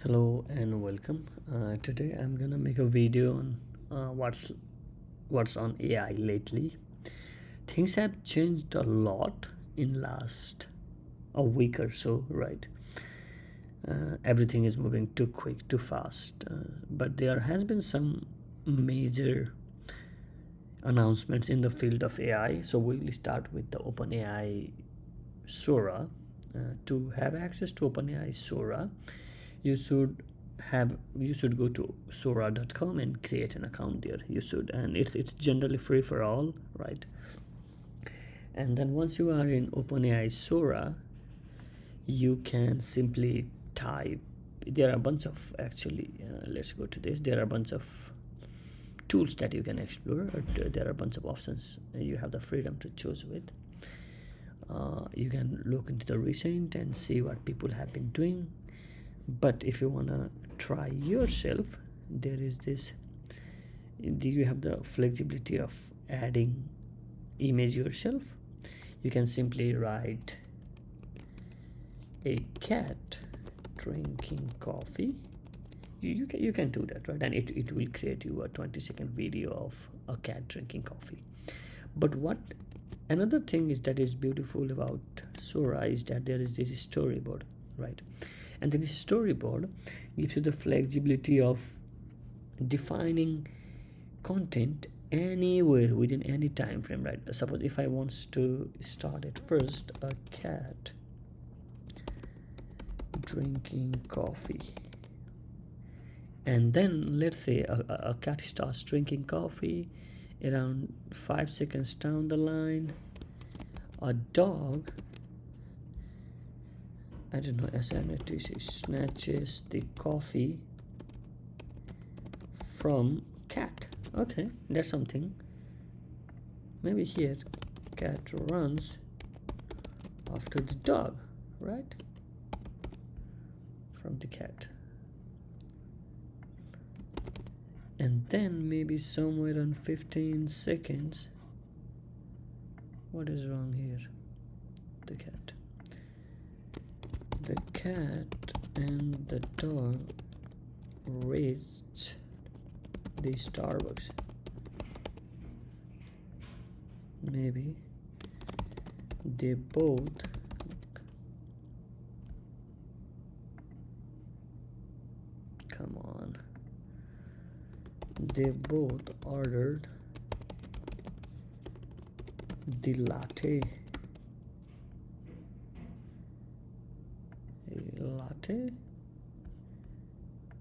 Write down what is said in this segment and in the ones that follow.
Hello and welcome. Today I'm gonna make a video on what's on AI lately. Things have changed a lot in last a week or so, right? Everything is moving too quick, too fast. But there has been some major announcements in the field of AI. So we'll start with the OpenAI Sora. To have access to OpenAI Sora, you should go to sora.com and create an account there. You should, and it's generally free for all, right? And then once you are in OpenAI Sora, you can simply type. There are a bunch of actually. Let's go to this. There are a bunch of tools that you can explore. There are a bunch of options you have the freedom to choose with. You can look into the recent and see what people have been doing. But if you want to try yourself, there is this. You have the flexibility of adding image yourself. You can simply write a cat drinking coffee. You can do that, right? And it will create you a 20-second video of a cat drinking coffee. But what another thing is that is beautiful about Sora is that there is this storyboard, right? And then this storyboard gives you the flexibility of defining content anywhere within any time frame, right? Suppose if I want to start at first a cat drinking coffee, and then let's say a cat starts drinking coffee. Around 5 seconds down the line, a dog, I don't know, SNTC snatches the coffee from cat. Okay, that's something. Maybe here cat runs after the dog, right? From the cat. And then maybe somewhere on 15 seconds. What is wrong here? The cat. The cat and the dog reached the Starbucks. Maybe they both come on. They both ordered the latte.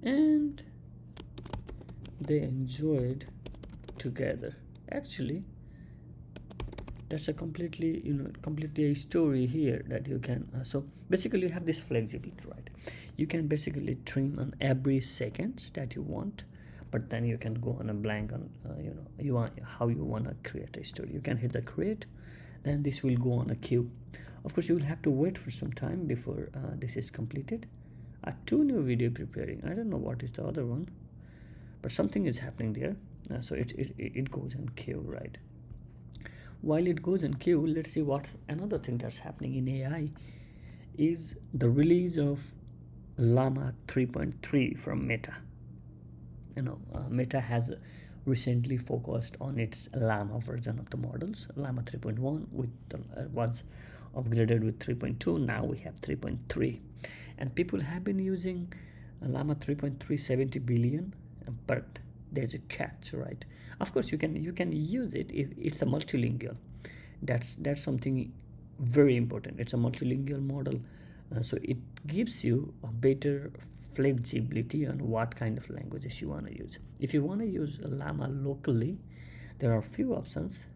And they enjoyed together. Actually, that's a completely a story here that you can so basically you have this flexibility, right? You can basically trim on every second that you want, but then you can go on a blank on you want how you want to create a story. You can hit the create, then this will go on a queue. Of course, you will have to wait for some time before this is completed. Two new video preparing. I don't know what is the other one, but something is happening there. So it goes in queue, right? While it goes in queue, let's see what another thing that's happening in AI is the release of llama 3.3 from Meta. Meta has recently focused on its llama version of the models. Llama 3.1 was upgraded with 3.2. Now we have 3.3, and people have been using llama 3.3 70 billion, but there's a catch, right? Of course, you can use it if it's a multilingual. That's something very important. It's a multilingual model, so it gives you a better flexibility on what kind of languages you want to use. If you want to use llama locally, there are a few options,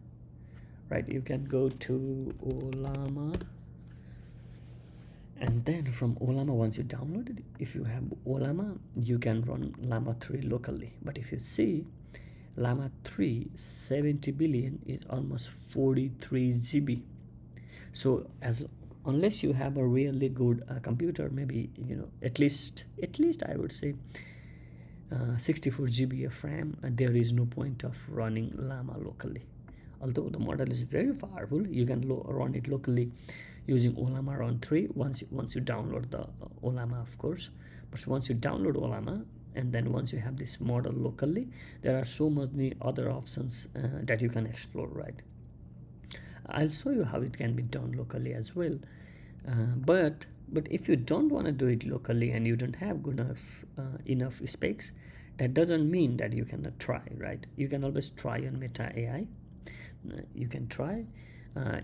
right? You can go to Ollama, and then from Ollama, once you download it, if you have Ollama, you can run llama 3 locally. But if you see llama 3 70 billion is almost 43 GB. So unless you have a really good computer, maybe at least I would say 64 GB of RAM, and there is no point of running llama locally. Although the model is very powerful, you can run it locally using Ollama Run 3 once you download the Ollama, of course. But once you download llama, and then once you have this model locally, there are so many other options that you can explore, right? I'll show you how it can be done locally as well. But if you don't want to do it locally and you don't have good enough specs, that doesn't mean that you cannot try, right? You can always try on Meta AI. You can try.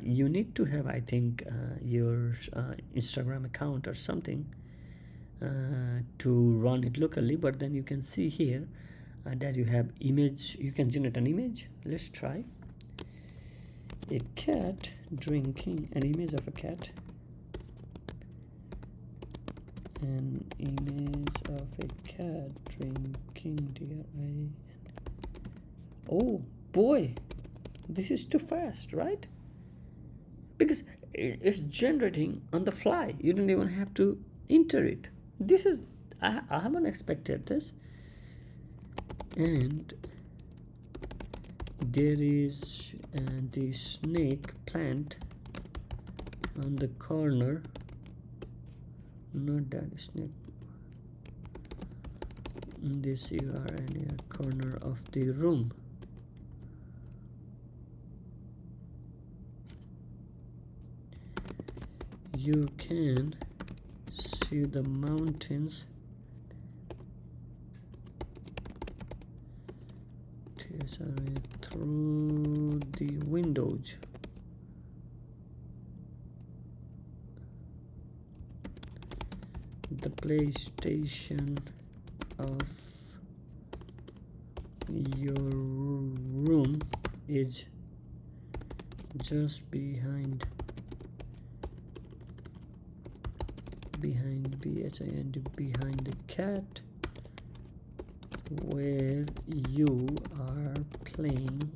You need to have, I think, your Instagram account or something to run it locally. But then you can see here that you have image. You can generate an image. Let's try a cat drinking, an image of a cat, an image of a cat drinking, oh boy, this is too fast, right? Because it's generating on the fly. You don't even have to enter it. This is, I haven't expected this. And there is the snake plant on the corner. Not that snake. This you are in a corner of the room. You can see the mountains through the windows. The PlayStation of your room is just behind behind the cat where you are playing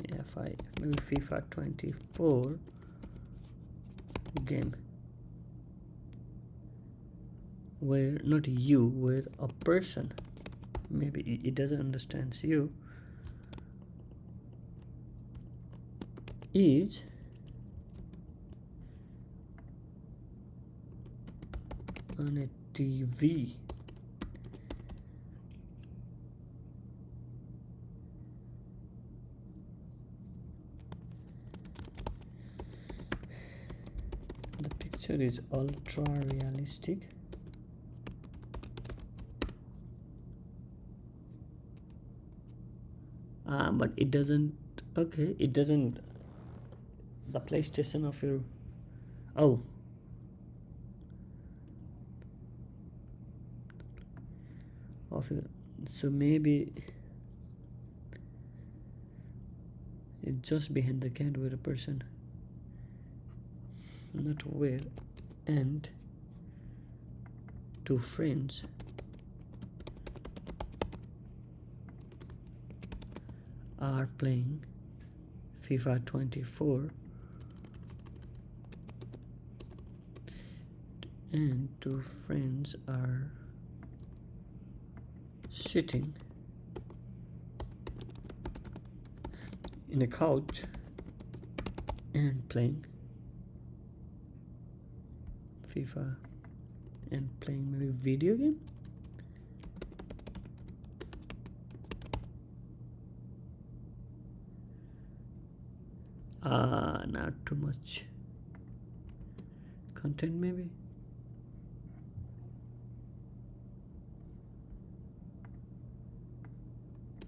maybe FIFA 24 game, where not you, where a person, maybe it doesn't understand you, is on a TV. The picture is ultra realistic. But it doesn't, okay, it doesn't, the PlayStation of your, oh, of your, so maybe it's just behind the cat where a person, not where, and two friends are playing FIFA 24 and two friends are sitting in a couch and playing FIFA and playing maybe video game. Not too much content maybe.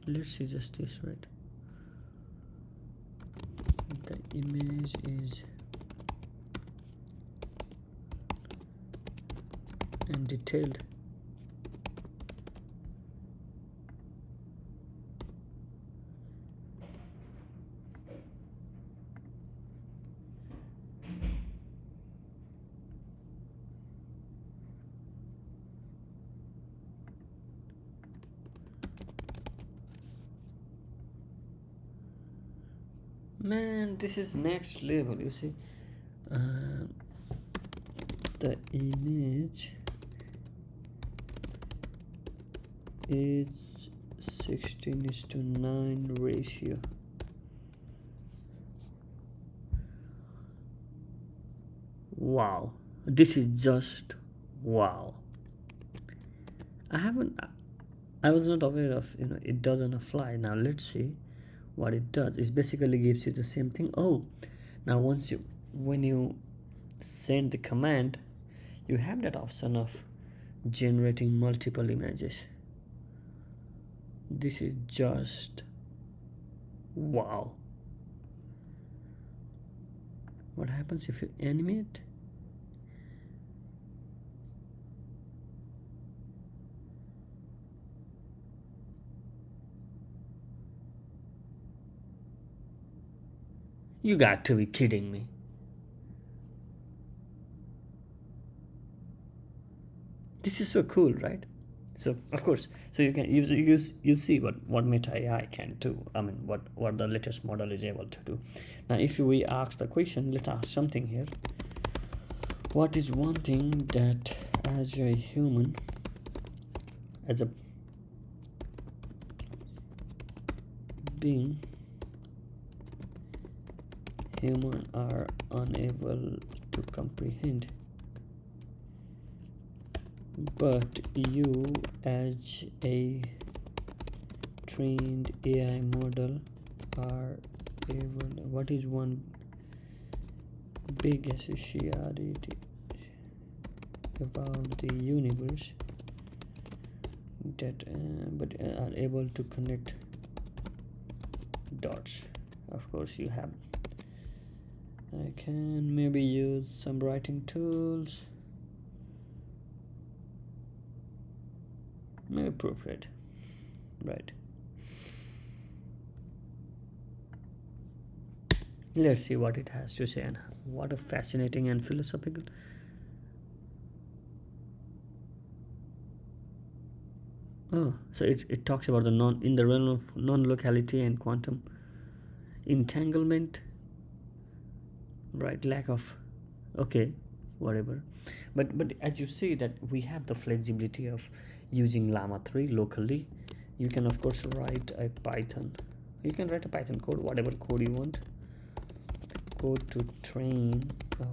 Let's see just this, right? The image is and detailed. Man, this is next level, you see. The image is 16:9 ratio. Wow, this is just wow. I haven't. I was not aware of, it does on a fly. Now let's see what it does. It basically gives you the same thing. Oh, now when you send the command, you have that option of generating multiple images. This is just wow. What happens if you animate? You got to be kidding me. This is so cool, right? So of course, so you can you see what Meta AI can do. I mean, what the latest model is able to do. Now, if we ask the question, let's ask something here. What is one thing that, as a human, as a being, human are unable to comprehend, but you, as a trained AI model, are able? What is one big associated about the universe that but are able to connect dots? Of course, you have. I can maybe use some writing tools. Maybe proofread, right? Let's see what it has to say, and what a fascinating and philosophical. Oh, so it talks about the in the realm of non-locality and quantum entanglement, right? Lack of, okay, whatever. But as you see that we have the flexibility of using llama 3 locally. You can of course write a Python. You can write a Python code, whatever code you want. Code to train a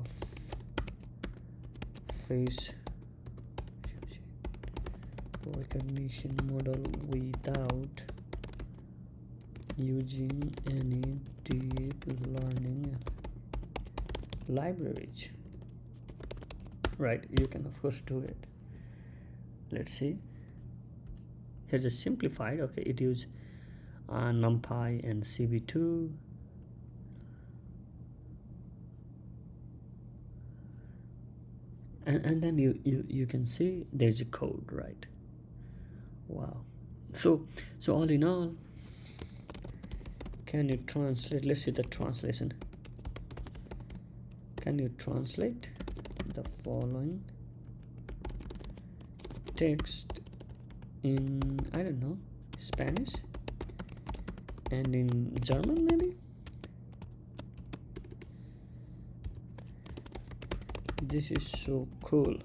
face recognition model without using any deep learning libraries, right? You can of course do it. Let's see. Here's a simplified. Okay, it uses NumPy and CB2. And then you can see there's a code, right? Wow. So all in all, can you translate? Let's see the translation. Can you translate the following text in, I don't know, Spanish and in German maybe? This is so cool.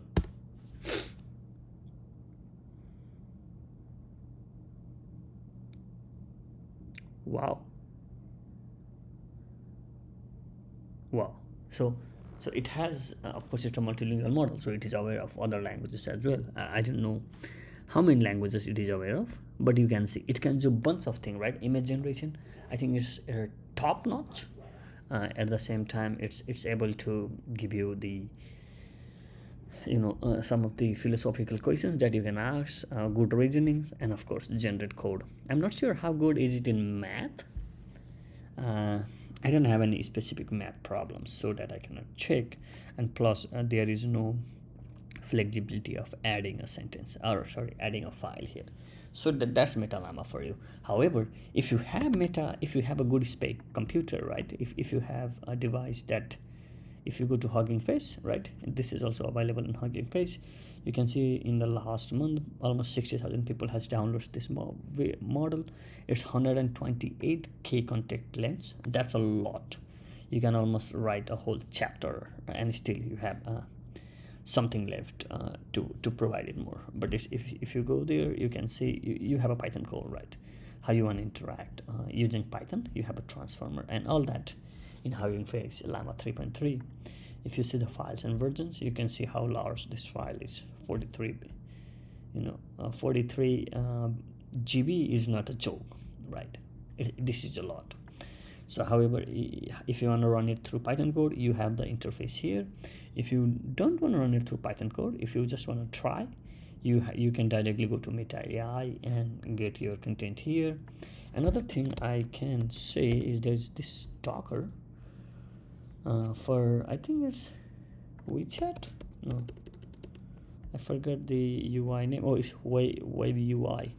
Wow. So it has of course it's a multilingual model, so it is aware of other languages as well. I don't know how many languages it is aware of, but you can see it can do bunch of things, right? Image generation, I think it's top notch. At the same time, it's able to give you the some of the philosophical questions that you can ask, good reasonings, and of course generate code. I'm not sure how good is it in math. I don't have any specific math problems so that I cannot check, and plus there is no flexibility of adding a sentence, or sorry, adding a file here. So that's MetaLlama for you. However, if you have a good spec computer, right? If you have a device that, if you go to Hugging Face, right, and this is also available in Hugging Face, you can see in the last month almost 60,000 people has downloaded this model. It's 128k contact lengths. That's a lot. You can almost write a whole chapter and still you have something left to provide it more. But if you go there, you can see you have a Python code, right? How you want to interact using Python. You have a transformer and all that in Hugging Face Llama 3.3. If you see the files and versions, you can see how large this file is. 43 43 GB is not a joke, right? This is a lot. So however, if you want to run it through Python code, you have the interface here. If you don't want to run it through Python code, if you just want to try, you can directly go to Meta AI and get your content here. Another thing I can say is there's this Docker for, I think it's WeChat. No, I forgot the UI name. Oh, it's Wave UI.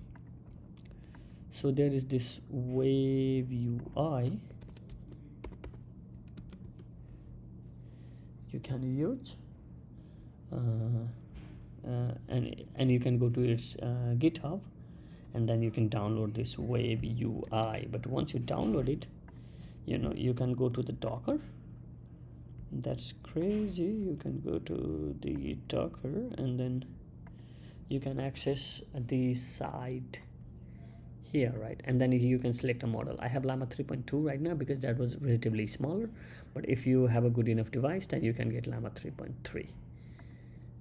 So there is this Wave UI you can use, and you can go to its GitHub, and then you can download this Wave UI. But once you download it, you can go to the Docker. That's crazy. You can go to the Docker, and then you can access the site here, right? And then you can select a model. I have llama 3.2 right now because that was relatively smaller, but if you have a good enough device, then you can get llama 3.3.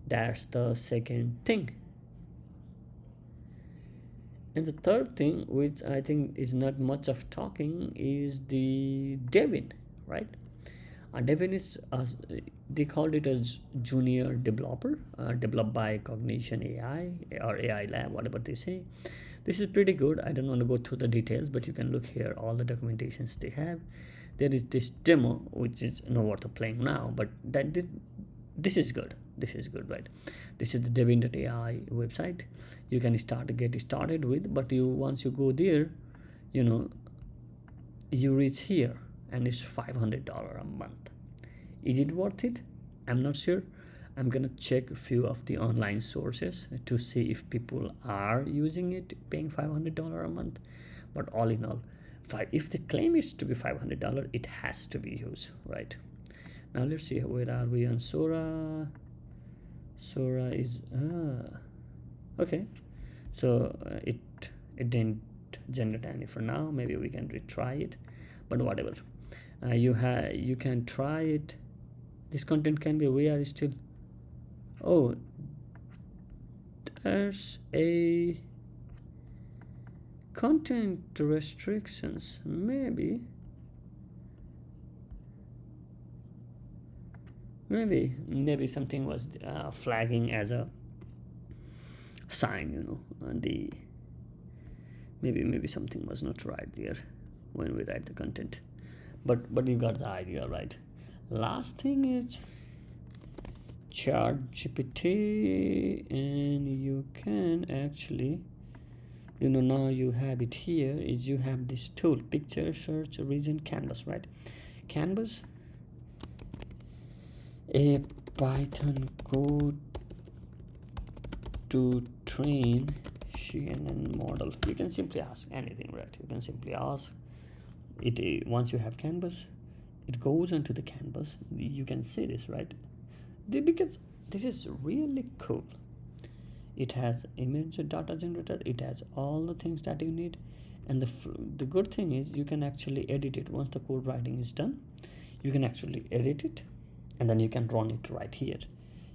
That's the second thing. And the third thing, which I think is not much of talking, is the Devin, right? Devin is they called it as junior developer, developed by Cognition AI or AI Lab, whatever they say. This is pretty good. I don't want to go through the details, but you can look here, all the documentations they have. There is this demo, which is not worth playing now, but this is good. This is good, right? This is the Devin.ai website. You can get started with, but once you go there, you reach here, and it's $500 a month. Is it worth it? I'm not sure. I'm gonna check a few of the online sources to see if people are using it, paying $500 a month. But all in all, if they claim it to be $500, it has to be used, right? Now let's see, where are we on Sora? Sora is okay. So it didn't generate any for now. Maybe we can retry it, but whatever. You can try it. This content can be, we are still, oh, there's a content restrictions. Maybe something was flagging as a sign, and maybe something was not right there when we write the content, but you got the idea, right? Last thing is ChatGPT, and you can actually, now you have it here, is you have this tool, picture search region canvas, right? Canvas, a Python code to train CNN model. You can simply ask anything, right? You can simply ask it. Once you have canvas, it goes into the canvas. You can see this, right? Because this is really cool. It has image data generator, it has all the things that you need, and the good thing is you can actually edit it. Once the code writing is done, you can actually edit it, and then you can run it right here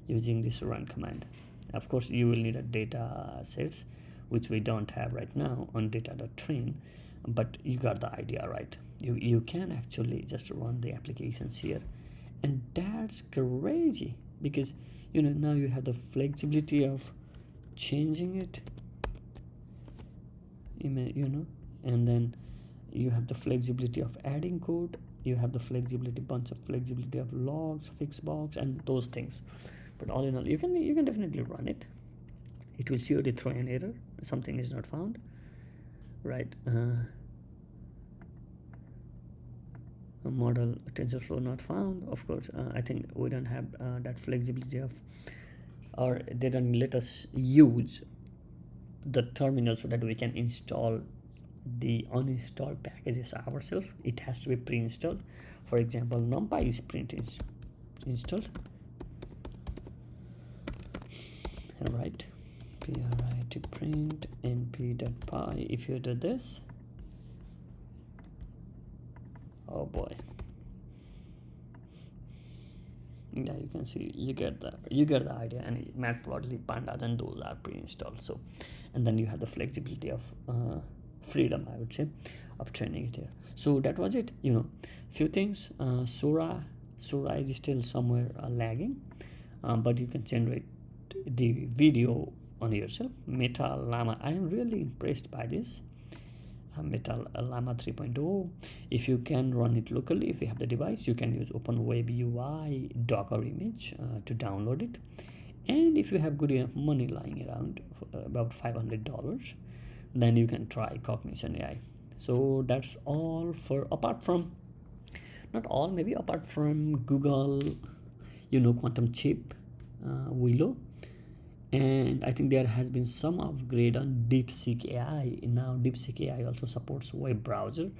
using this run command. Of course, you will need a data sets, which we don't have right now on data.train, but you got the idea, right? You can actually just run the applications here, and that's crazy because now you have the flexibility of changing it, and then you have the flexibility of adding code, you have the bunch of flexibility of logs, fix box, and those things. But all in all, you can definitely run it. It will surely throw an error, something is not found, right? A model TensorFlow not found. Of course, I think we don't have that flexibility of, or they don't let us use the terminal so that we can install the uninstalled packages ourselves. It has to be pre-installed. For example, NumPy is installed. All right, PRIT print np.py. If you do this, oh boy, Yeah, you can see, you get the idea. And matplotlib, pandas, and those are pre-installed. So, and then you have the flexibility of freedom, I would say, of training it here. So that was it. Few things. Sora is still somewhere lagging, but you can generate the video on yourself. Meta Llama, I am really impressed by this. Meta Llama 3.0. If you can run it locally, if you have the device, you can use OpenWebUI Docker image to download it. And if you have good enough money lying around, about $500, then you can try Cognition AI. So that's all for, apart from, not all, maybe apart from Google, quantum chip, Willow. And I think there has been some upgrade on DeepSeek AI. Now DeepSeek AI also supports web browser.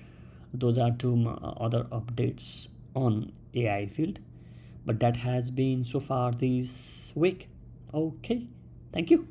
Those are two other updates on AI field. But that has been so far this week. Okay, thank you.